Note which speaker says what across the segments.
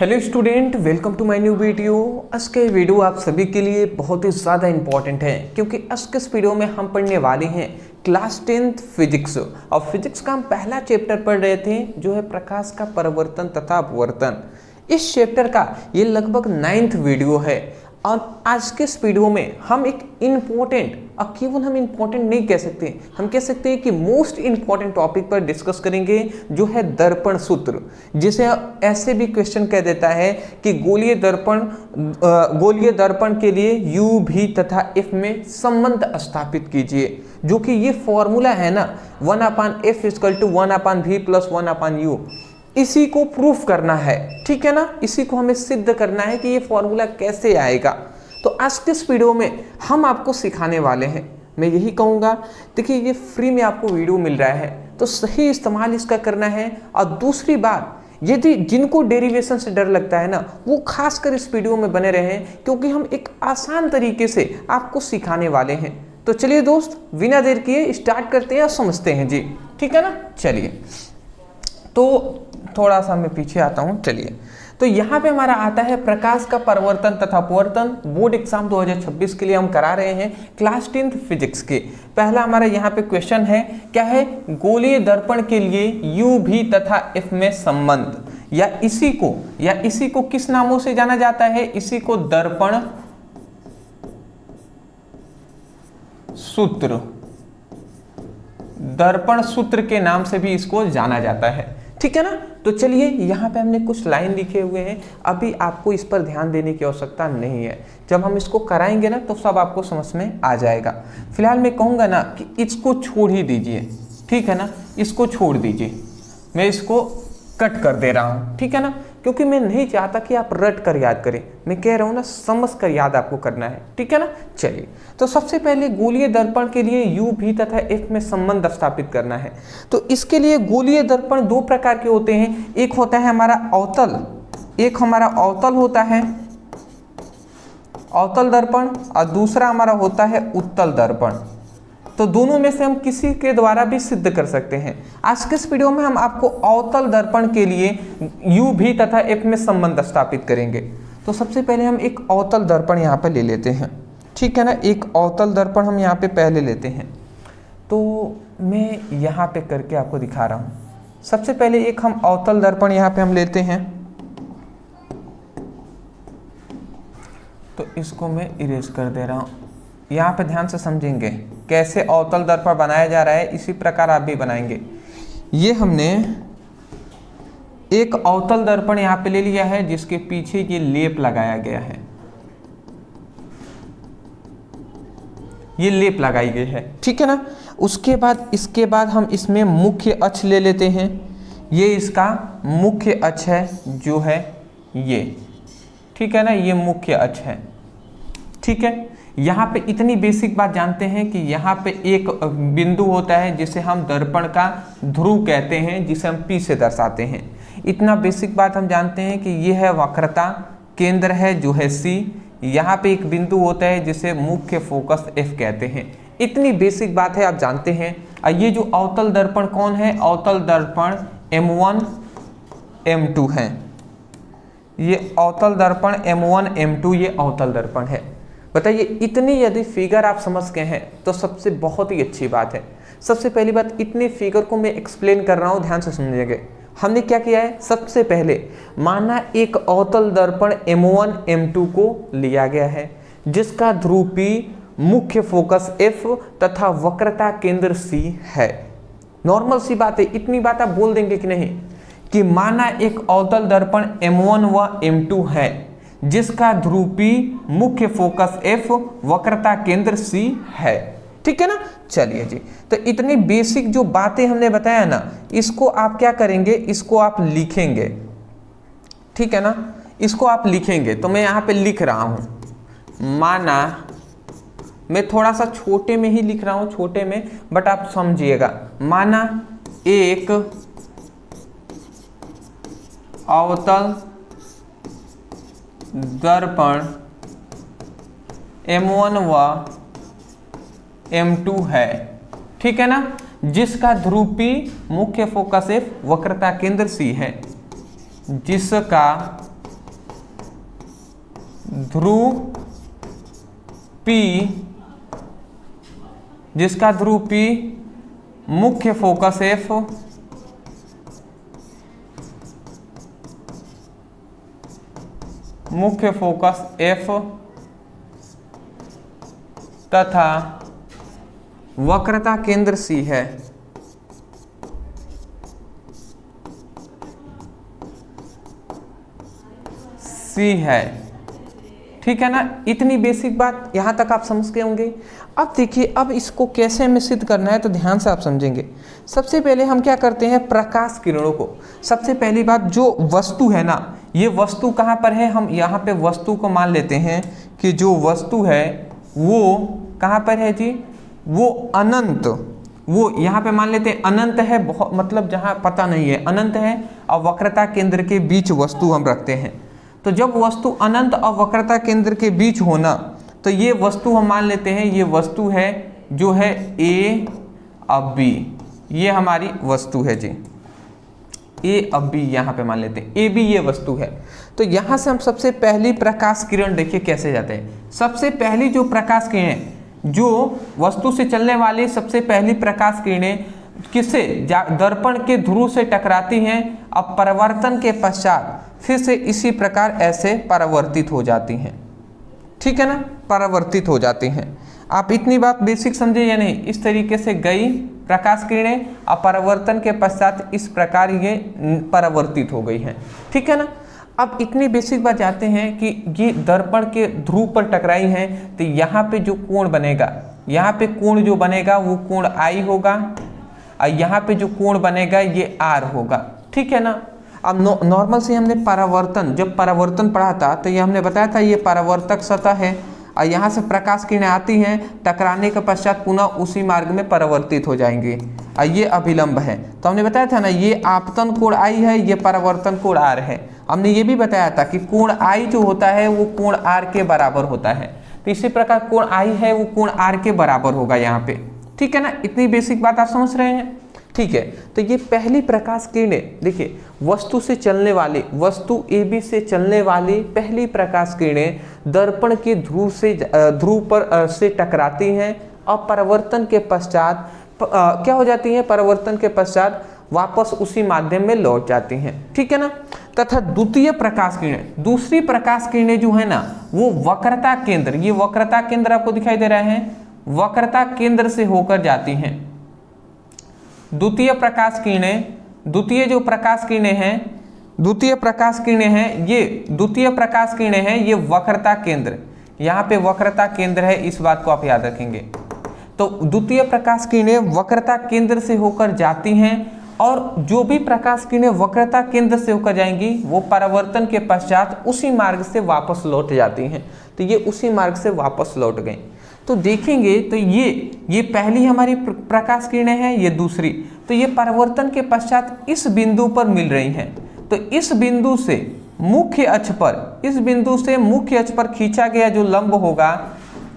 Speaker 1: Hello student, welcome to my new video. आज के video आप सभी के लिए बहुत ही ज़्यादा इंपॉर्टेंट है क्योंकि आज के इस वीडियो में हम पढ़ने वाले हैं क्लास 10th फिजिक्स। और फिजिक्स का हम पहला चैप्टर पढ़ रहे थे जो है प्रकाश का परावर्तन तथा अपवर्तन। इस चैप्टर का ये लगभग 9th वीडियो है और आज के इस वीडियो में हम एक इम्पोर्टेंट, अब केवल हम इम्पोर्टेंट नहीं कह सकते, हम कह सकते हैं कि मोस्ट इम्पॉर्टेंट टॉपिक पर डिस्कस करेंगे जो है दर्पण सूत्र, जिसे ऐसे भी क्वेश्चन कह देता है कि गोलीय दर्पण के लिए u v तथा f में संबंध स्थापित कीजिए। जो कि ये फॉर्मूला है ना 1/f = 1/v + 1/u, इसी को प्रूफ करना है, ठीक है ना। इसी को हमें सिद्ध करना है कि ये फॉर्मूला कैसे आएगा। तो आज के इस वीडियो में हम आपको सिखाने वाले हैं। मैं यही कहूँगा, देखिए ये फ्री में आपको वीडियो मिल रहा है तो सही इस्तेमाल इसका करना है। और दूसरी बात, यदि जिनको डेरिवेशन से डर लगता है ना, वो खासकर इस वीडियो में बने रहें क्योंकि हम एक आसान तरीके से आपको सिखाने वाले हैं। तो चलिए दोस्त, बिना देर किए स्टार्ट करते हैं और समझते हैं जी, ठीक है ना। चलिए तो थोड़ा सा मैं पीछे आता हूँ। चलिए तो यहाँ पे हमारा आता है प्रकाश का परावर्तन तथा अपवर्तन। बोर्ड एग्जाम 2026 के लिए हम करा रहे हैं क्लास 10th फिजिक्स के। पहला हमारा यहाँ पे क्वेश्चन है, क्या है, गोलीय दर्पण के लिए u v तथा f में संबंध, या इसी को किस नामों से जाना जाता है? इसी को दर्पण सूत्र, दर्पण सूत्र के नाम से भी इसको जाना जाता है, ठीक है ना। तो चलिए यहाँ पे हमने कुछ लाइन लिखे हुए हैं, अभी आपको इस पर ध्यान देने की आवश्यकता नहीं है। जब हम इसको कराएंगे ना तो सब आपको समझ में आ जाएगा। फिलहाल मैं कहूँगा ना कि इसको छोड़ ही दीजिए, ठीक है ना, इसको छोड़ दीजिए, मैं इसको कट कर दे रहा हूँ, ठीक है ना, क्योंकि मैं नहीं चाहता कि आप रट कर याद करें। मैं कह रहा हूँ ना, समझ कर याद आपको करना है, ठीक है ना। चलिए तो सबसे पहले गोलीय दर्पण के लिए u v तथा f में संबंध स्थापित करना है। तो इसके लिए गोलीय दर्पण दो प्रकार के होते हैं, एक होता है हमारा अवतल, एक हमारा अवतल होता है अवतल दर्पण, और दूसरा हमारा होता है उत्तल दर्पण। तो दोनों में से हम किसी के द्वारा भी सिद्ध कर सकते हैं। आज के इस वीडियो में हम आपको अवतल दर्पण के लिए u v तथा f में संबंध स्थापित करेंगे। तो सबसे पहले हम एक अवतल दर्पण यहाँ पे ले लेते हैं, ठीक है ना। एक अवतल दर्पण हम यहाँ पे पहले लेते हैं। तो मैं यहाँ पे करके आपको दिखा रहा हूँ। सबसे पहले एक हम अवतल दर्पण यहाँ पे हम लेते हैं, तो इसको मैं इरेज कर दे रहा हूँ। यहाँ पे ध्यान से समझेंगे कैसे अवतल दर्पण बनाया जा रहा है, इसी प्रकार आप भी बनाएंगे। ये हमने एक अवतल दर्पण यहाँ पे ले लिया है जिसके पीछे ये लेप लगाया गया है, ये लेप लगाई गई है, ठीक है ना। उसके बाद इसके बाद हम इसमें मुख्य अक्ष ले लेते हैं। ये इसका मुख्य अक्ष है जो है ये, ठीक है ना, ये मुख्य अक्ष है, ठीक है। यहाँ पे इतनी बेसिक बात जानते हैं कि यहाँ पे एक बिंदु होता है जिसे हम दर्पण का ध्रुव कहते हैं, जिसे हम P से दर्शाते हैं। इतना बेसिक बात हम जानते हैं कि यह है वक्रता केंद्र है जो है C। यहाँ पे एक बिंदु होता है जिसे मुख्य फोकस F कहते हैं। इतनी बेसिक बात है, आप जानते हैं। और ये जो अवतल दर्पण कौन है? अवतल दर्पण M1 M2 है। ये अवतल दर्पण M1 M2 ये अवतल दर्पण है। बताइए, इतनी यदि फिगर आप समझ गए हैं तो सबसे बहुत ही अच्छी बात है। सबसे पहली बात, इतने फिगर को मैं एक्सप्लेन कर रहा हूँ, ध्यान से समझिएगा। हमने क्या किया है, सबसे पहले माना एक अवतल दर्पण M1 M2 को लिया गया है जिसका ध्रुव P, मुख्य फोकस F तथा वक्रता केंद्र C है। नॉर्मल सी बात है, इतनी बात आप बोल देंगे कि नहीं, कि माना एक अवतल दर्पण M1 व M2 है जिसका ध्रुव P, मुख्य फोकस F, वक्रता केंद्र C है, ठीक है ना। चलिए जी, तो इतनी बेसिक जो बातें हमने बताया ना, इसको आप क्या करेंगे, इसको आप लिखेंगे, ठीक है ना, इसको आप लिखेंगे। तो मैं यहाँ पे लिख रहा हूँ, माना मैं थोड़ा सा छोटे में ही लिख रहा हूँ, छोटे में, बट आप समझिएगा। माना एक अवतल दर्पण M1 व M2 है, ठीक है ना, जिसका ध्रुव P, मुख्य फोकस F, वक्रता केंद्र C है, जिसका ध्रुव P, जिसका ध्रुव P मुख्य फोकस F, मुख्य फोकस F तथा वक्रता केंद्र C है। C है, ठीक है ना। इतनी बेसिक बात यहां तक आप समझ गए होंगे। अब देखिए, अब इसको कैसे हमें सिद्ध करना है तो ध्यान से आप समझेंगे। सबसे पहले हम क्या करते हैं, प्रकाश किरणों को, सबसे पहली बात जो वस्तु है ना, ये वस्तु कहाँ पर है, हम यहाँ पे वस्तु को मान लेते हैं कि जो वस्तु है वो कहाँ पर है जी, वो अनंत, वो यहाँ पे मान लेते हैं अनंत है, बहुत मतलब जहाँ पता नहीं है अनंत है, और वक्रता केंद्र के बीच वस्तु हम रखते हैं। तो जब वस्तु अनंत और वक्रता केंद्र के बीच होना, तो ये वस्तु हम मान लेते हैं, ये वस्तु है जो है A अब B, ये हमारी वस्तु है जी, A अब B यहाँ पे मान लेते हैं, AB ये वस्तु है। तो यहाँ से हम सबसे पहली प्रकाश किरण देखिए कैसे जाते हैं। सबसे पहली जो प्रकाश किरणें, जो वस्तु से चलने वाली सबसे पहली प्रकाश किरणें किससे, दर्पण के ध्रुव से टकराती हैं, अब परावर्तन के पश्चात फिर से इसी प्रकार ऐसे परावर्तित हो जाती हैं, ठीक है ना, परावर्तित हो जाती हैं। आप इतनी बात बेसिक समझे या नहीं, इस तरीके से गई प्रकाश किरणें, अब परावर्तन के पश्चात इस प्रकार ये परावर्तित हो गई हैं, ठीक है ना। अब इतनी बेसिक बात जाते हैं कि ये दर्पण के ध्रुव पर टकराई हैं, तो यहाँ पे जो कोण बनेगा, यहाँ पे कोण जो बनेगा वो कोण I होगा, और यहाँ पे जो कोण बनेगा ये R होगा, ठीक है ना। अब नॉर्मल से हमने परावर्तन, जब परावर्तन पढ़ा था तो ये हमने बताया था ये परावर्तक सतह है, और यहाँ से प्रकाश किरणें आती हैं, टकराने के पश्चात पुनः उसी मार्ग में परावर्तित हो जाएंगे, और ये अभिलंब है। तो हमने बताया था ना, ये आपतन कोण I है, ये परावर्तन कोण R है। हमने ये भी बताया था कि कोण I जो होता है वो कोण R के बराबर होता है, तो इसी प्रकार कोण I है वो कोण R के बराबर होगा यहाँ पे, ठीक है ना। इतनी बेसिक बात आप समझ रहे हैं, ठीक है। तो ये पहली प्रकाश किरणें देखिए, वस्तु से चलने वाली, वस्तु AB से चलने वाली पहली प्रकाश किरणें दर्पण के ध्रुव पर से टकराती हैं, और परावर्तन के पश्चात क्या हो जाती हैं, परावर्तन के पश्चात वापस उसी माध्यम में लौट जाती हैं, ठीक है ना। तथा द्वितीय प्रकाश किरणें, दूसरी प्रकाश किरणें जो है ना, वो वक्रता केंद्र, ये वक्रता केंद्र आपको दिखाई दे रहा है, वक्रता केंद्र से होकर जाती हैं। द्वितीय प्रकाश किरणें, द्वितीय जो प्रकाश किरणें हैं, द्वितीय प्रकाश किरणें हैं, ये द्वितीय प्रकाश किरणें हैं, ये वक्रता केंद्र, यहाँ पे वक्रता केंद्र है, इस बात को आप याद रखेंगे। तो द्वितीय प्रकाश किरणें वक्रता केंद्र से होकर जाती हैं, और जो भी प्रकाश किरणें वक्रता केंद्र से होकर जाएंगी वो परावर्तन के पश्चात उसी मार्ग से वापस लौट जाती हैं। तो ये उसी मार्ग से वापस लौट गई। तो देखेंगे तो ये पहली हमारी प्रकाश किरणें हैं, ये दूसरी, तो ये परावर्तन के पश्चात इस बिंदु पर मिल रही हैं। तो इस बिंदु से मुख्य अक्ष पर, इस बिंदु से मुख्य अक्ष पर खींचा गया जो लंब होगा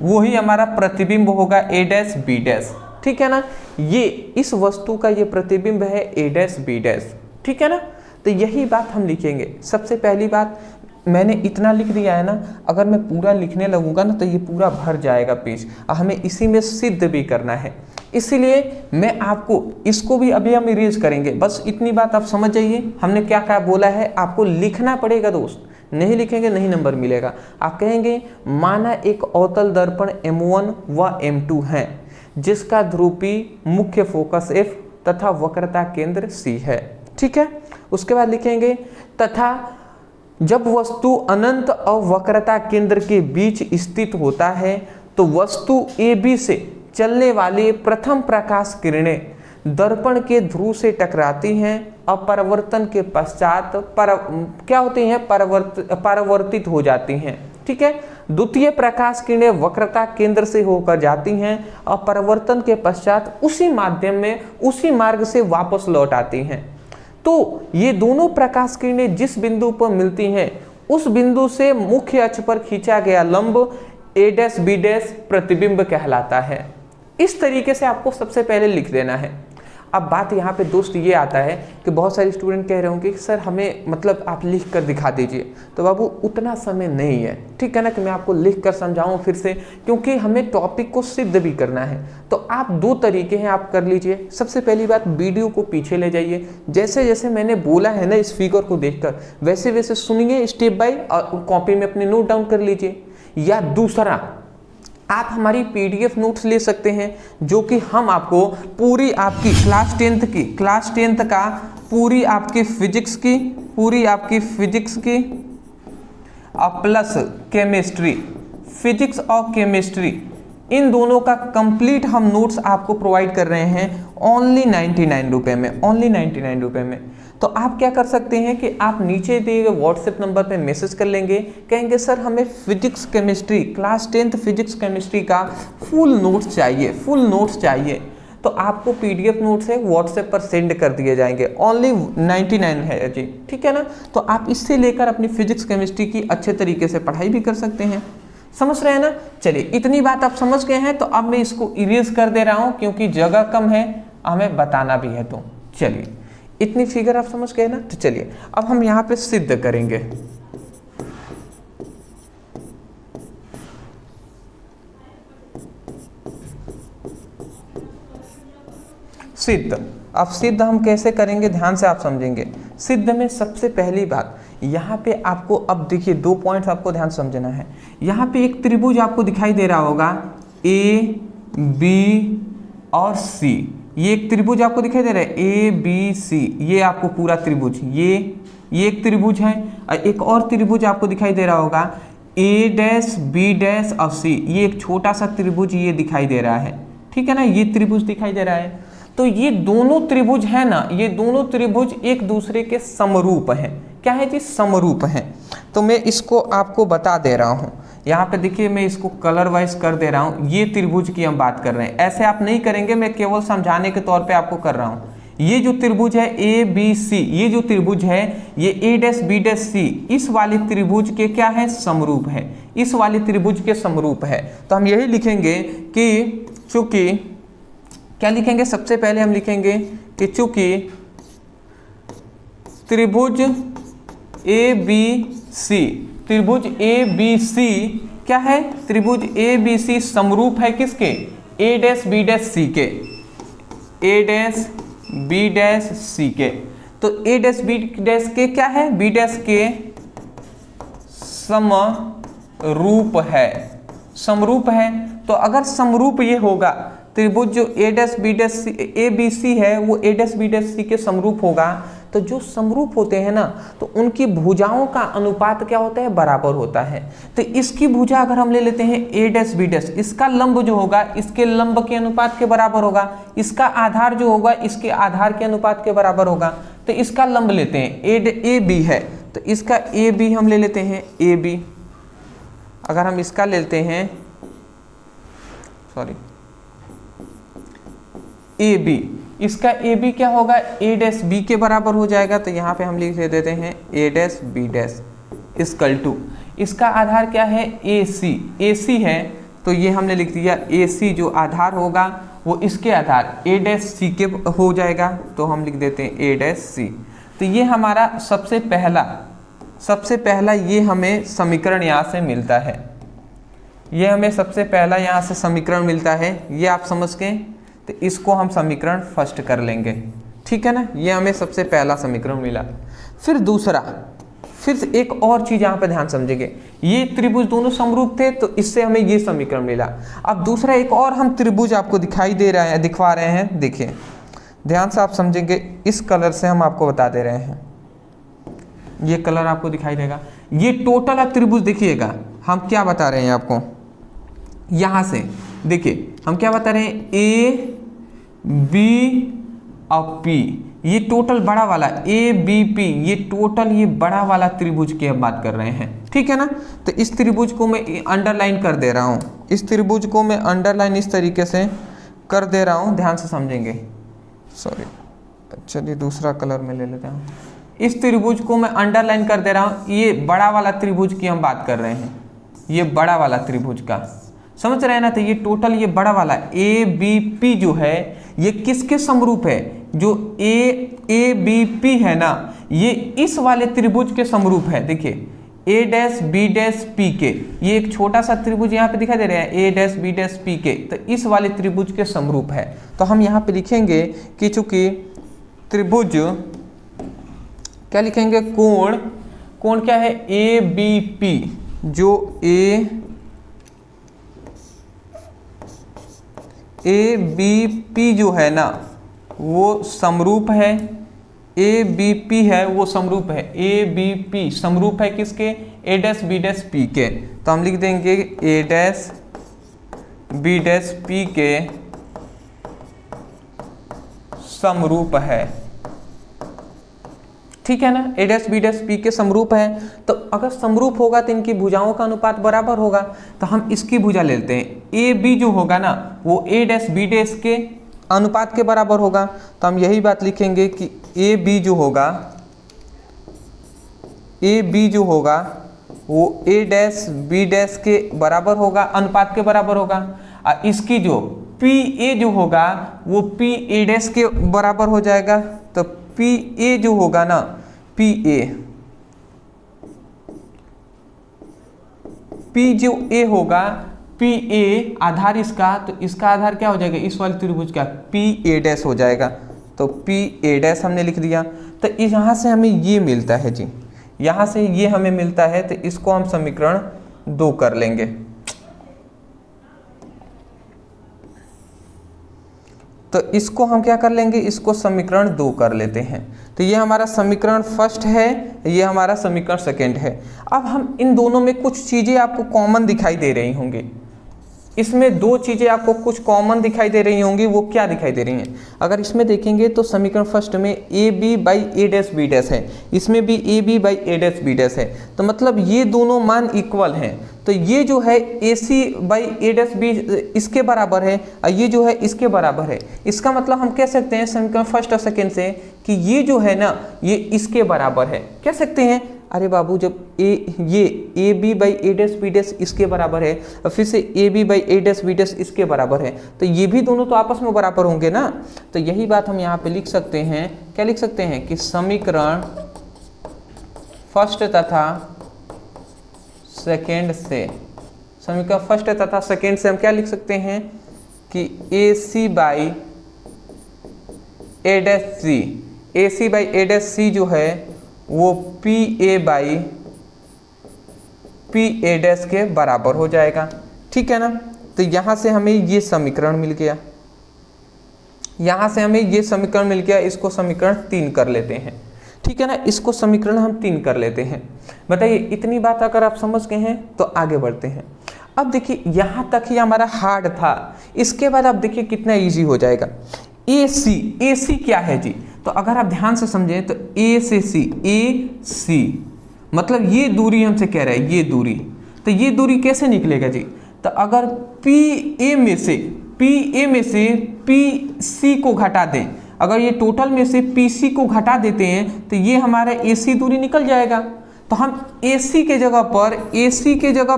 Speaker 1: वही हमारा प्रतिबिंब होगा A डैश B डैश, ठीक है ना। ये इस वस्तु का ये प्रतिबिंब है A डैश B डैश, ठीक है ना। तो यही बात हम लिखेंगे। सबसे पहली बात मैंने इतना लिख दिया है ना, अगर मैं पूरा लिखने लगूंगा ना तो ये पूरा भर जाएगा पेज, और हमें इसी में सिद्ध भी करना है। इसीलिए मैं आपको इसको भी अभी हम इरेज करेंगे, बस इतनी बात आप समझ जाइए हमने क्या क्या बोला है। आपको लिखना पड़ेगा दोस्त, नहीं लिखेंगे नहीं नंबर मिलेगा। आप कहेंगे माना एक अवतल दर्पण M1 व M2 है, जिसका ध्रुव P मुख्य फोकस F तथा वक्रता केंद्र C है, ठीक है। उसके बाद लिखेंगे तथा जब वस्तु अनंत और वक्रता केंद्र के बीच स्थित होता है तो वस्तु AB से चलने वाली प्रथम प्रकाश किरणें दर्पण के ध्रुव से टकराती हैं और परावर्तन के पश्चात क्या होती हैं, परावर्तित हो जाती हैं, ठीक है। द्वितीय प्रकाश किरणें वक्रता केंद्र से होकर जाती हैं और परावर्तन के पश्चात उसी माध्यम में, उसी मार्ग से वापस लौट आती हैं। तो ये दोनों प्रकाश किरणें जिस बिंदु पर मिलती हैं उस बिंदु से मुख्य अक्ष पर खींचा गया लंब A डैश B डैश प्रतिबिंब कहलाता है। इस तरीके से आपको सबसे पहले लिख देना है। अब बात यहाँ पे दोस्त ये आता है कि बहुत सारे स्टूडेंट कह रहे होंगे कि सर हमें मतलब आप लिख कर दिखा दीजिए, तो बाबू उतना समय नहीं है, ठीक है ना, कि मैं आपको लिख कर समझाऊं फिर से, क्योंकि हमें टॉपिक को सिद्ध भी करना है। तो आप दो तरीके हैं, आप कर लीजिए। सबसे पहली बात, वीडियो को पीछे ले जाइए, जैसे जैसे मैंने बोला है ना इस फिगर को देखकर वैसे वैसे सुनिए स्टेप बाय, और कॉपी में अपने नोट डाउन कर लीजिए। या दूसरा, आप हमारी पीडीएफ नोट्स ले सकते हैं, जो कि हम आपको पूरी आपकी क्लास 10th का पूरी आपकी फिजिक्स की प्लस केमिस्ट्री, फिजिक्स और केमिस्ट्री, इन दोनों का कंप्लीट हम नोट्स आपको प्रोवाइड कर रहे हैं ओनली 99 रुपये में, ओनली 99 रुपये में। तो आप क्या कर सकते हैं कि आप नीचे दिए गए व्हाट्सएप नंबर पे मैसेज कर लेंगे, कहेंगे सर हमें physics chemistry, class 10th physics chemistry का फुल नोट्स चाहिए, तो आपको पीडीएफ नोट्स है व्हाट्सएप पर सेंड कर दिए जाएंगे, ओनली 99 है जी, ठीक है ना। तो आप इससे लेकर अपनी फिजिक्स केमिस्ट्री की अच्छे तरीके से पढ़ाई भी कर सकते हैं। समझ रहे हैं ना। चलिए, इतनी बात आप समझ गए हैं, तो अब मैं इसको इरेज कर दे रहा हूँ क्योंकि जगह कम है, हमें बताना भी है। तो चलिए, इतनी फिगर आप समझ गए ना। तो चलिए अब हम यहाँ पे सिद्ध करेंगे। सिद्ध, अब सिद्ध हम कैसे करेंगे, ध्यान से आप समझेंगे। सिद्ध में सबसे पहली बात, यहाँ पे आपको अब देखिए 2 पॉइंट्स आपको ध्यान समझना है। यहाँ पे एक त्रिभुज आपको दिखाई दे रहा होगा ए बी और सी, ये एक त्रिभुज आपको दिखाई दे रहा है ए बी सी, ये आपको पूरा त्रिभुज, ये एक त्रिभुज है। और एक और त्रिभुज आपको दिखाई दे रहा होगा ए डैश बी डैश और सी, ये एक छोटा सा त्रिभुज ये दिखाई दे रहा है, ठीक है ना, ये त्रिभुज दिखाई दे रहा है। तो ये दोनों त्रिभुज है ना, ये दोनों त्रिभुज एक दूसरे के समरूप हैं। क्या है जी, समरूप हैं। तो मैं इसको आपको बता दे रहा हूँ, यहाँ पे देखिए मैं इसको कलर वाइज कर दे रहा हूँ। ये त्रिभुज की हम बात कर रहे हैं, ऐसे आप नहीं करेंगे, मैं केवल समझाने के तौर पे आपको कर रहा हूँ। ये जो त्रिभुज है ए बी सी, ये जो त्रिभुज है ये ए डैश बी डैश सी, इस वाले त्रिभुज के क्या है, समरूप है, इस वाले त्रिभुज के समरूप है। तो हम यही लिखेंगे कि चूंकि, क्या लिखेंगे, सबसे पहले हम लिखेंगे कि चूंकि त्रिभुज ए बी सी, त्रिभुज ए बी सी क्या है, त्रिभुज ए बी सी समरूप है किसके, ए डैश बी डैश सी के, ए डैश बी डैश सी के। तो ए डैश बी डैश के क्या है, बी डैश के समरूप है, समरूप है। तो अगर समरूप ये होगा, त्रिभुज जो A dash B dash C, A B C है वो A dash B dash C के समरूप होगा, तो जो समरूप होते हैं ना, तो उनकी भुजाओं का अनुपात क्या होता है, बराबर होता है। तो इसकी भुजा अगर हम ले लेते हैं ए डैश बी डैश, इसका लंब जो होगा इसके लंब के अनुपात के बराबर होगा, इसका आधार जो होगा इसके आधार के अनुपात के बराबर होगा। तो इसका लंब लेते हैं, ए बी है तो इसका ए बी हम ले लेते हैं, ए बी। अगर हम इसका लेते हैं, सॉरी, ए बी, इसका ए बी क्या होगा, ए डैश बी के बराबर हो जाएगा। तो यहाँ पे हम लिख देते हैं A dash B dash equal to, इसका आधार क्या है, ए सी, ए सी है तो ये हमने लिख दिया ए सी, जो आधार होगा वो इसके आधार ए डैश सी के हो जाएगा, तो हम लिख देते हैं ए डैश सी। तो ये हमारा सबसे पहला ये हमें समीकरण यहाँ से मिलता है, ये हमें सबसे पहला यहाँ से समीकरण मिलता है, ये आप समझ के, तो इसको हम समीकरण फर्स्ट कर लेंगे, ठीक है ना। ये हमें सबसे पहला समीकरण मिला। फिर दूसरा, फिर एक और चीज यहाँ पे ध्यान समझेंगे, ये त्रिभुज दोनों समरूप थे तो इससे हमें ये समीकरण मिला। अब दूसरा एक और हम त्रिभुज आपको दिखवा रहे हैं, देखिए ध्यान से आप समझेंगे, इस कलर से हम आपको बता दे रहे हैं, ये कलर आपको दिखाई देगा, ये टोटल आप त्रिभुज देखिएगा, हम क्या बता रहे हैं आपको, यहां से देखिए हम क्या बता रहे हैं, ए बी और पी, ये टोटल बड़ा वाला ए बी पी, ये टोटल ये बड़ा वाला त्रिभुज की हम बात कर रहे हैं, ठीक है ना। तो इस त्रिभुज को मैं अंडरलाइन कर दे रहा हूं, इस त्रिभुज को मैं अंडरलाइन इस तरीके से कर दे रहा हूं, ध्यान से समझेंगे, सॉरी, चलिए दूसरा कलर में ले लेते हैं। इस त्रिभुज को मैं अंडरलाइन कर दे रहा हूं, ये बड़ा वाला त्रिभुज की हम बात कर रहे हैं, ये बड़ा वाला त्रिभुज का, समझ रहे हैं ना। तो ये टोटल ये बड़ा वाला ए बी पी जो है ये किसके समरूप है, जो ए बी पी है ना, ये इस वाले त्रिभुज के समरूप है। देखिए ए डैश बी डैश पी के, ये एक छोटा सा त्रिभुज यहाँ पे दिखाई दे रहा है, ए डैश बी डैश पी के, तो इस वाले त्रिभुज के समरूप है। तो हम यहाँ पे लिखेंगे कि चूंकि त्रिभुज क्या लिखेंगे, कोण क्या है, ए बी पी, जो ए बी पी जो है ना वो समरूप है, ए बी पी है वो समरूप है, ए बी पी समरूप है किसके, ए डैश बी डैश पी के। तो हम लिख देंगे ए डैश बी डैश पी के समरूप है, ठीक है ना, ए डैश बी डैश पी के समरूप है। तो अगर समरूप होगा तो इनकी भुजाओं का अनुपात बराबर होगा। तो हम इसकी भुजा लेते हैं, ए बी जो होगा ना वो ए डैश बी डैश के अनुपात के बराबर होगा। तो हम यही बात लिखेंगे कि ए बी जो होगा वो ए डैश बी डैश के बराबर होगा, अनुपात के बराबर होगा। और इसकी जो पी ए जो होगा वो पी ए डैश के बराबर हो जाएगा। तो पी ए जो होगा ना, पी जो ए होगा, पी ए आधार इसका, तो इसका आधार क्या हो जाएगा, इस वाले त्रिभुज का पी ए डैश हो जाएगा। तो पी ए डैश हमने लिख दिया। तो यहाँ से हमें ये मिलता है जी, यहाँ से ये हमें मिलता है, तो इसको हम समीकरण 2 कर लेंगे। तो इसको हम क्या कर लेंगे, इसको समीकरण 2 कर लेते हैं। तो ये हमारा समीकरण फर्स्ट है, ये हमारा समीकरण सेकंड है। अब हम इन दोनों में कुछ चीज़ें आपको कॉमन दिखाई दे रही होंगी, इसमें 2 चीज़ें आपको कुछ कॉमन दिखाई दे रही होंगी। वो क्या दिखाई दे रही हैं, अगर इसमें देखेंगे तो समीकरण फर्स्ट में A B by A dash B dash है, इसमें भी A B by A dash B dash है। तो मतलब ये दोनों मान इक्वल हैं। तो ये जो है ए C by A dash B इसके बराबर है और ये जो है इसके बराबर है। इसका मतलब हम कह सकते हैं समीकरण फर्स्ट और सेकेंड से कि ये जो है ना ये इसके बराबर है। कह सकते हैं अरे बाबू जब ये A B by A dash B dash इसके बराबर है और फिर से A B by A dash B dash इसके बराबर है, तो ये भी दोनों तो आपस में बराबर होंगे ना। तो यही बात हम यहाँ पे लिख सकते हैं, क्या लिख सकते हैं कि समीकरण फर्स्ट तथा सेकेंड से, समीकरण फर्स्ट तथा सेकेंड से हम क्या लिख सकते हैं कि A C by A dash C, A C by A dash C जो है वो P A by P A dash के बराबर हो जाएगा, ठीक है ना। तो यहाँ से हमें ये समीकरण मिल गया, यहाँ से हमें ये समीकरण मिल गया। इसको समीकरण 3 कर लेते हैं, ठीक है ना, इसको समीकरण हम 3 कर लेते हैं। बताइए इतनी बात अगर आप समझ गए हैं तो आगे बढ़ते हैं। अब देखिए यहाँ तक ही हमारा हार्ड था, इसके बाद आप देखिए कितना इजी हो जाएगा। ए सी क्या है जी, तो अगर आप ध्यान से समझें तो ए से सी, ए सी मतलब ये दूरी हमसे कह रहा है, ये दूरी। तो ये दूरी कैसे निकलेगा जी, तो अगर पी ए में से पी सी को घटा दें, अगर ये टोटल में से पी सी को घटा देते हैं तो ये हमारा ए सी दूरी निकल जाएगा। तो हम ए सी के जगह पर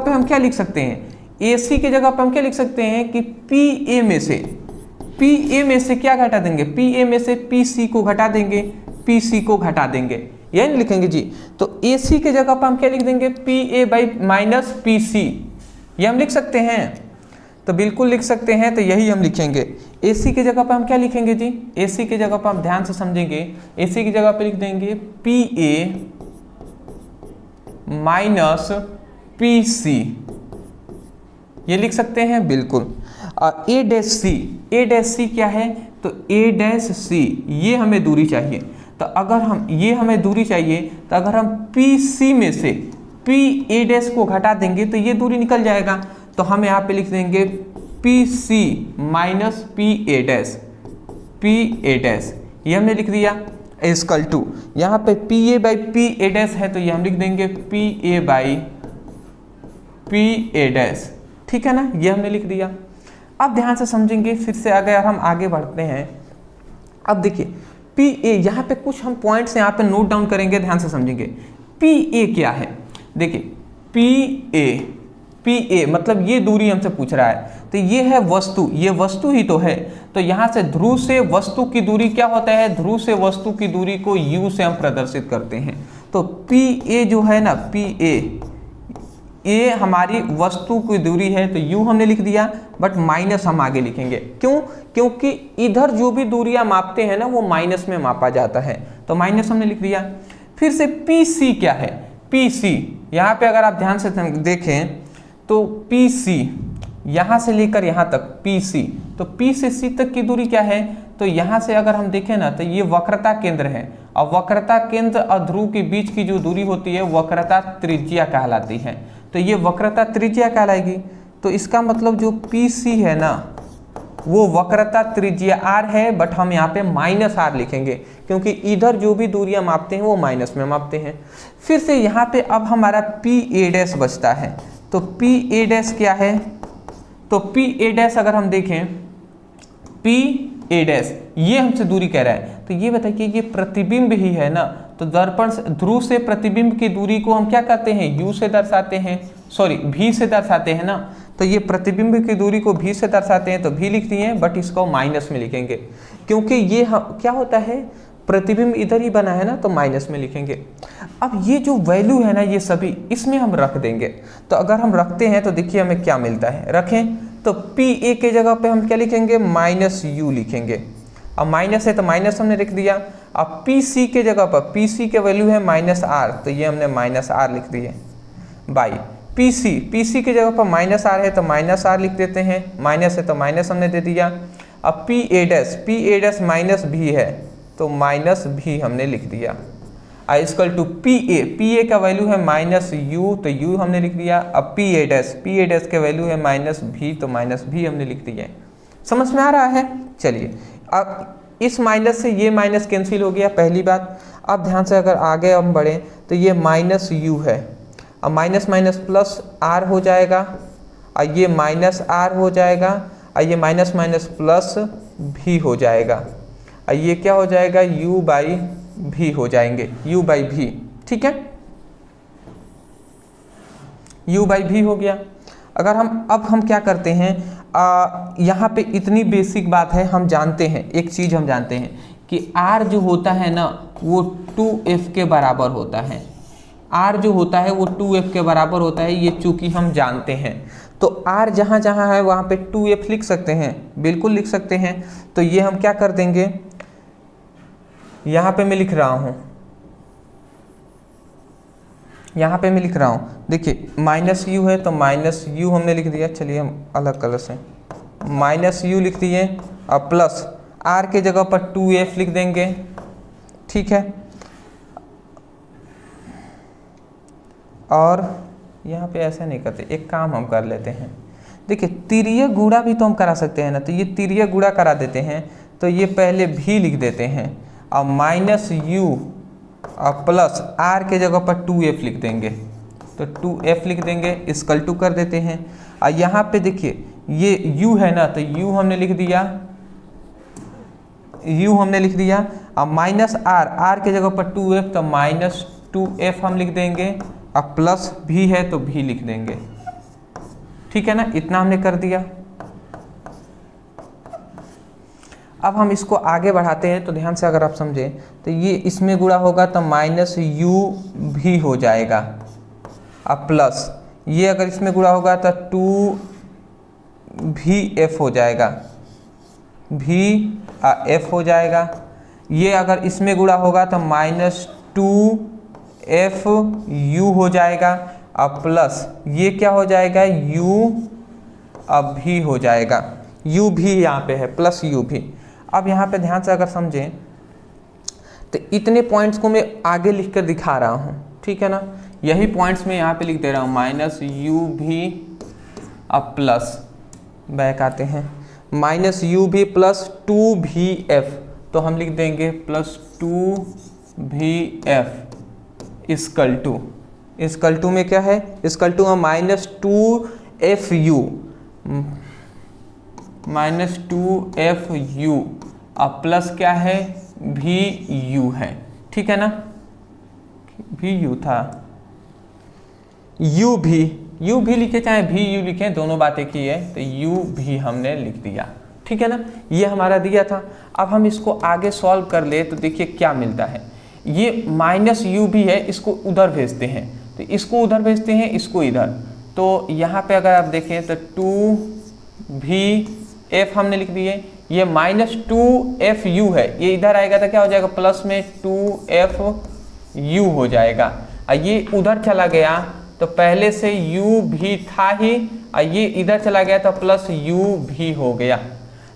Speaker 1: हम क्या लिख सकते हैं, ए सी के जगह पर हम क्या लिख सकते हैं कि पी ए में से क्या घटा देंगे, पी ए में से पी सी को घटा देंगे, पी सी को घटा देंगे, यही लिखेंगे जी। तो ए सी के जगह पर हम क्या लिख देंगे, P A by minus P C, ये हम लिख सकते हैं। तो बिल्कुल लिख सकते हैं, तो यही हम लिखेंगे। ए सी के जगह पर हम क्या लिखेंगे जी, ए सी के जगह पर हम ध्यान से समझेंगे, ए सी की जगह पर लिख देंगे P A minus P C, ये लिख सकते हैं बिल्कुल। और ए डैश सी क्या है, तो ए डैश सी ये हमें दूरी चाहिए। तो अगर हम ये हमें दूरी चाहिए तो अगर हम पी सी में से पी ए डैश को घटा देंगे तो ये दूरी निकल जाएगा। तो हम यहाँ पे लिख देंगे P C minus P A dash, ये हमने लिख दिया इक्वल टू, यहाँ पे P A by P A dash है तो ये हम लिख देंगे P A by P A dash, ठीक है ना, ये हमने लिख दिया। अब ध्यान से समझेंगे, फिर से अगर हम आगे बढ़ते हैं। अब देखिए पी ए, यहाँ पे कुछ हम पॉइंट्स यहाँ पे नोट डाउन करेंगे, ध्यान से समझेंगे। पी ए क्या है, देखिए पी ए पी ए, मतलब ये दूरी हमसे पूछ रहा है, तो ये है वस्तु, ये वस्तु ही तो है। तो यहाँ से ध्रुव से वस्तु की दूरी क्या होता है, ध्रुव से वस्तु की दूरी को u से हम प्रदर्शित करते हैं। तो पी ए जो है ना, पी ए हमारी वस्तु की दूरी है, तो u हमने लिख दिया, बट माइनस हम आगे लिखेंगे। क्यों? क्योंकि इधर जो भी दूरियां मापते हैं ना वो माइनस में मापा जाता है, तो माइनस हमने लिख दिया। फिर से पी सी क्या है, पी सी, यहाँ पे अगर आप ध्यान से देखें तो पी सी यहाँ से लेकर यहाँ तक पी सी, तो पी से सी तक की दूरी क्या है, तो यहाँ से अगर हम देखें ना तो ये वक्रता केंद्र है, और वक्रता केंद्र और ध्रुव के बीच की जो दूरी होती है वक्रता त्रिज्या कहलाती है, तो ये वक्रता त्रिज्या कहलाएगी। तो इसका मतलब जो पी सी है ना वो वक्रता त्रिज्या r है, बट हम यहाँ पे माइनस r लिखेंगे क्योंकि इधर जो भी दूरियां मापते हैं वो माइनस में मापते हैं। फिर से यहाँ पे अब हमारा पी ए डैश बचता है, तो पी ए डैश क्या है, तो पी ए डैश अगर हम देखें, पी ए डैश ये हमसे दूरी कह रहा है, तो ये बताइए ये प्रतिबिंब ही है ना, तो दर्पण ध्रुव से प्रतिबिंब की दूरी को हम क्या करते हैं, u से दर्शाते हैं, सॉरी v से दर्शाते हैं ना, तो ये प्रतिबिंब की दूरी को v से दर्शाते हैं, तो v लिख दिए, बट इसको माइनस में लिखेंगे क्योंकि ये क्या होता है, प्रतिबिंब इधर ही बना है ना, तो माइनस में लिखेंगे। अब ये जो वैल्यू है ना ये सभी इसमें हम रख देंगे, तो अगर हम रखते हैं तो देखिए हमें क्या मिलता है, रखें तो पी ए के जगह पे हम क्या लिखेंगे, माइनस यू लिखेंगे। अब माइनस है तो माइनस हमने लिख दिया। अब पी सी के जगह पर, पी सी के वैल्यू है माइनस आर, तो ये हमने माइनस आर लिख दिए बाई पी सी के जगह पर माइनस आर है तो माइनस आर लिख देते हैं, माइनस है तो माइनस हमने दे दिया। अब पी ए डैश माइनस भी है तो माइनस भी हमने लिख दिया। I equal to P A का वैल्यू है माइनस यू, तो यू हमने लिख दिया। अब पी ए डैश के वैल्यू है माइनस भी, तो माइनस भी हमने लिख दिया। समझ में आ रहा है? चलिए अब इस माइनस से ये माइनस कैंसिल हो गया, पहली बात। अब ध्यान से अगर आगे हम बढ़ें तो ये माइनस यू है, अब माइनस माइनस प्लस आर हो जाएगा, और ये माइनस आर हो जाएगा, और ये माइनस माइनस प्लस भी हो जाएगा, और ये क्या हो जाएगा, u बाई भी हो जाएंगे, u बाई भी, ठीक है, u बाई भी हो गया। अगर अब हम क्या करते हैं, यहाँ पे इतनी बेसिक बात है, हम जानते हैं एक चीज़, हम जानते हैं कि r जो होता है ना वो 2f के बराबर होता है, r जो होता है वो 2f के बराबर होता है, ये चूंकि हम जानते हैं। तो r जहाँ जहाँ है वहाँ पे 2f लिख सकते हैं, बिल्कुल लिख सकते हैं। तो ये हम क्या कर देंगे, यहाँ पे मैं लिख रहा हूँ, यहाँ पे मैं लिख रहा हूँ, देखिए माइनस यू है तो माइनस यू हमने लिख दिया, चलिए हम अलग कलर से माइनस यू लिख दिए, और प्लस r के जगह पर 2f लिख देंगे, ठीक है। और यहाँ पे ऐसा नहीं करते, एक काम हम कर लेते हैं, देखिए तिर्यक गुणा भी तो हम करा सकते हैं ना, तो ये तिर्यक गुणा करा देते हैं, तो ये पहले भी लिख देते हैं, और माइनस यू और प्लस आर के जगह पर 2f लिख देंगे, तो 2f लिख देंगे, इसकल टू कर देते हैं। और यहाँ पे देखिए ये u है ना, तो u हमने लिख दिया, और माइनस आर के जगह पर 2f, तो माइनस 2f हम लिख देंगे, और प्लस भी है तो भी लिख देंगे, ठीक है ना, इतना हमने कर दिया। अब हम इसको आगे बढ़ाते हैं, तो ध्यान से अगर आप समझें तो ये इसमें गुणा होगा तो माइनस यू भी हो जाएगा, अब प्लस ये अगर इसमें गुणा होगा तो 2v(f) हो जाएगा, v(f) हो जाएगा। ये अगर इसमें गुणा होगा तो माइनस 2f(u) हो जाएगा, अब प्लस ये क्या हो जाएगा, u अब भी हो जाएगा, u भी यहाँ पे है, प्लस u भी। अब यहाँ पे ध्यान से अगर समझें तो इतने पॉइंट्स को मैं आगे लिख कर दिखा रहा हूँ, ठीक है ना, यही पॉइंट्स मैं यहाँ पे लिख दे रहा हूँ, माइनस यू भी अब प्लस बैक आते हैं, माइनस यू भी प्लस 2v(f), तो हम लिख देंगे प्लस 2v(f) इक्वल टू में क्या है, इक्वल टू में माइनस 2fu अब प्लस क्या है, vu है, ठीक है ना, vu था, u भी यू भी लिखे चाहे भी यू लिखें, दोनों बातें की है, तो यू भी हमने लिख दिया। ठीक है ना, ये हमारा दिया था। अब हम इसको आगे सॉल्व कर ले तो देखिए क्या मिलता है। ये माइनस यू भी है, इसको उधर भेजते हैं, तो इसको उधर भेजते हैं, इसको इधर। तो यहाँ पे अगर आप देखें तो 2v(f) हमने लिख दिए। ये -2f(u) है, ये इधर आएगा तो क्या हो जाएगा, प्लस में 2f(u) हो जाएगा। और ये उधर चला गया तो पहले से u भी था ही, और ये इधर चला गया तो प्लस u भी हो गया।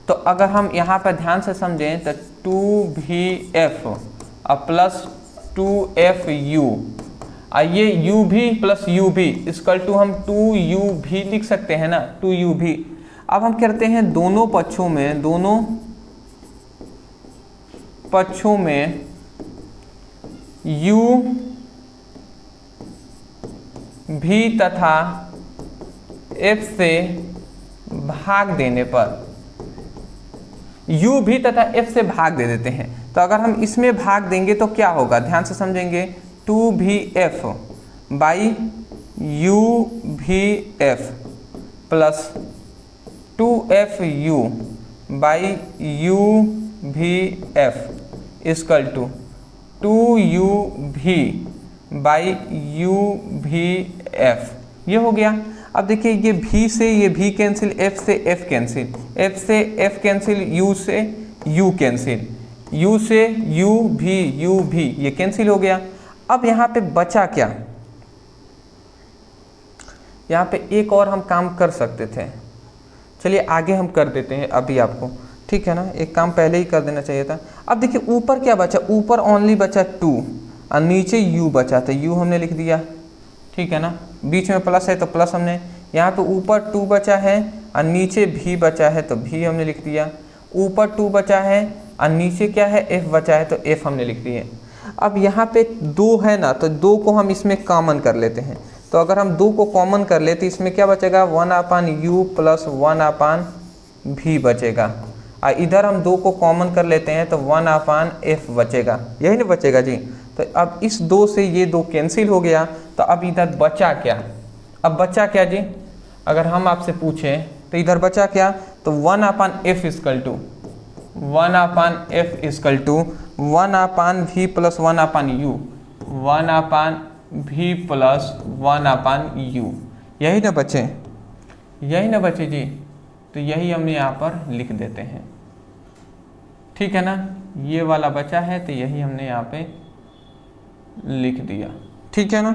Speaker 1: तो अगर हम यहाँ पर ध्यान से समझें तो 2v(f) और प्लस 2f(u), और ये u भी प्लस u भी इक्वल टू हम 2u भी लिख सकते हैं ना, 2u भी। अब हम करते हैं दोनों पक्षों में u भी तथा f से भाग देने पर, u भी तथा f से भाग दे देते हैं। तो अगर हम इसमें भाग देंगे तो क्या होगा, ध्यान से समझेंगे, 2v(f) by u(v)(f) plus 2f(u) by u(v)(f) equal to 2u(v) by u(v)(f), ये हो गया। अब देखिए ये v से ये v कैंसिल, f से f कैंसिल, f से f कैंसिल, u से u कैंसिल, u से u भी ये कैंसिल हो गया। अब यहाँ पे बचा क्या, यहाँ पे एक और हम काम कर सकते थे, चलिए आगे हम कर देते हैं अभी आपको, ठीक है ना, एक काम पहले ही कर देना चाहिए था। अब देखिए ऊपर क्या बचा, ऊपर ओनली बचा 2 और नीचे u बचा, तो u हमने लिख दिया, ठीक है ना, बीच में प्लस है तो प्लस हमने, यहाँ पे ऊपर 2 बचा है और नीचे v बचा है तो v हमने लिख दिया, ऊपर 2 बचा है और नीचे क्या है, f बचा है तो f हमने लिख दिए। अब यहाँ पे 2 है ना, तो 2 को हम इसमें कॉमन कर लेते हैं। तो अगर हम 2 को कॉमन कर लेते इसमें क्या बचेगा, 1/u प्लस 1/v बचेगा, और इधर हम 2 को कॉमन कर लेते हैं तो 1/f बचेगा, यही ना बचेगा जी। तो अब इस 2 से ये 2 कैंसिल हो गया, तो अब इधर बचा क्या, अब बचा क्या जी, अगर हम आपसे पूछें तो इधर बचा क्या, तो 1/f equal to 1/v plus 1/u, 1/v plus 1/u, यही ना बचे, यही ना बचे जी। तो यही हमने यहाँ पर लिख देते हैं, ठीक है ना, ये वाला बचा है तो यही हमने यहाँ पे लिख दिया, ठीक है ना।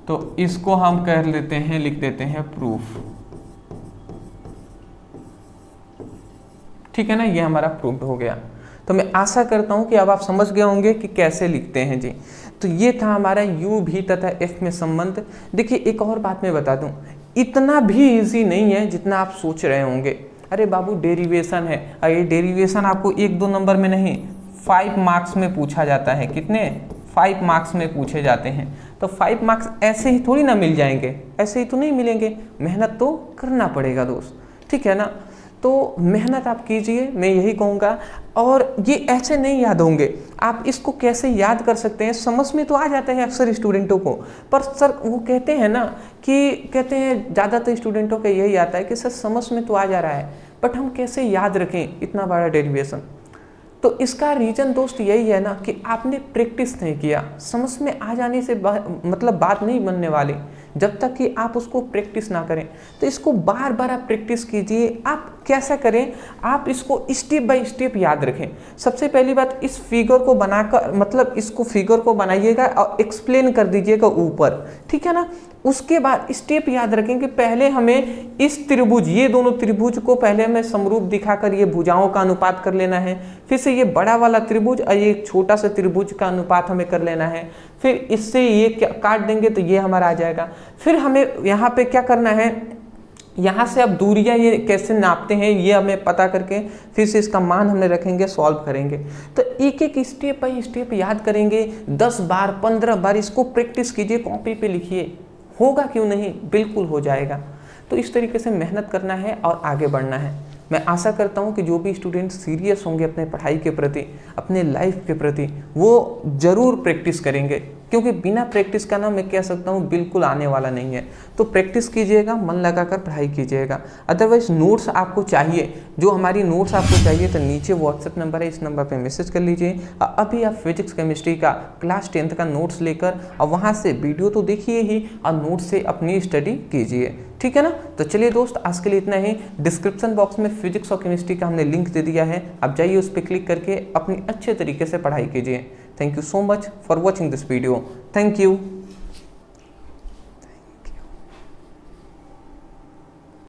Speaker 1: तो इसको हम कह लेते हैं, लिख देते हैं प्रूफ, ठीक है ना, ये हमारा प्रूफ हो गया। तो मैं आशा करता हूं कि अब आप समझ गए होंगे कि कैसे लिखते हैं जी। तो ये था हमारा u भी तथा f में संबंध। देखिए एक और बात मैं बता दूं, इतना भी इजी नहीं है जितना आप सोच रहे होंगे। अरे बाबू डेरिवेशन है, और ये डेरिवेशन आपको 1-2 नंबर में नहीं 5 मार्क्स में पूछा जाता है। कितने, 5 मार्क्स में पूछे जाते हैं। तो 5 मार्क्स ऐसे ही थोड़ी ना मिल जाएंगे, ऐसे ही तो नहीं मिलेंगे, मेहनत तो करना पड़ेगा दोस्त, ठीक है ना। तो मेहनत आप कीजिए, मैं यही कहूँगा। और ये ऐसे नहीं याद होंगे, आप इसको कैसे याद कर सकते हैं, समझ में तो आ जाता है अक्सर स्टूडेंटों को, पर सर वो कहते हैं ना कि कहते हैं ज़्यादातर स्टूडेंटों का यही आता है कि सर समझ में तो आ जा रहा है, बट हम कैसे याद रखें इतना बड़ा डेरिवेशन। तो इसका रीज़न दोस्त यही है ना कि आपने प्रैक्टिस नहीं किया। समझ में आ जाने से मतलब बात नहीं बनने वाली जब तक कि आप उसको प्रैक्टिस ना करें। तो इसको बार बार आप प्रैक्टिस कीजिए। आप कैसा करें, आप इसको स्टेप बाय स्टेप याद रखें। सबसे पहली बात, इस फिगर को बनाकर मतलब इसको फिगर को बनाइएगा और एक्सप्लेन कर दीजिएगा ऊपर, ठीक है ना। उसके बाद स्टेप याद रखें कि पहले हमें इस त्रिभुज, ये दोनों त्रिभुज को पहले हमें समरूप दिखाकर ये भुजाओं का अनुपात कर लेना है। फिर से ये बड़ा वाला त्रिभुज और ये छोटा सा त्रिभुज का अनुपात हमें कर लेना है। फिर इससे ये काट देंगे तो ये हमारा आ जाएगा। फिर हमें यहाँ पे क्या करना है, यहाँ से अब दूरियाँ ये कैसे नापते हैं ये हमें पता करके फिर से इसका मान हमने रखेंगे, सॉल्व करेंगे। तो एक एक स्टेप बाय स्टेप याद करेंगे। 10 बार 15 बार इसको प्रैक्टिस कीजिए, कॉपी पे लिखिए। होगा क्यों नहीं, बिल्कुल हो जाएगा। तो इस तरीके से मेहनत करना है और आगे बढ़ना है। मैं आशा करता हूँ कि जो भी स्टूडेंट सीरियस होंगे अपने पढ़ाई के प्रति, अपने लाइफ के प्रति, वो ज़रूर प्रैक्टिस करेंगे। क्योंकि बिना प्रैक्टिस का ना मैं कह सकता हूँ बिल्कुल आने वाला नहीं है। तो प्रैक्टिस कीजिएगा, मन लगाकर पढ़ाई कीजिएगा। अदरवाइज नोट्स आपको चाहिए, जो हमारी नोट्स आपको चाहिए तो नीचे व्हाट्सएप नंबर है, इस नंबर पे मैसेज कर लीजिए। अभी आप फिजिक्स केमिस्ट्री का क्लास 10th का नोट्स लेकर और वहाँ से वीडियो तो देखिए ही और नोट से अपनी स्टडी कीजिए, ठीक है ना। तो चलिए दोस्त, आज के लिए इतना ही। डिस्क्रिप्शन बॉक्स में फिजिक्स और केमिस्ट्री का हमने लिंक दे दिया है, आप जाइए उस पर क्लिक करके अपनी अच्छे तरीके से पढ़ाई कीजिए। Thank you so much for watching this video. Thank you.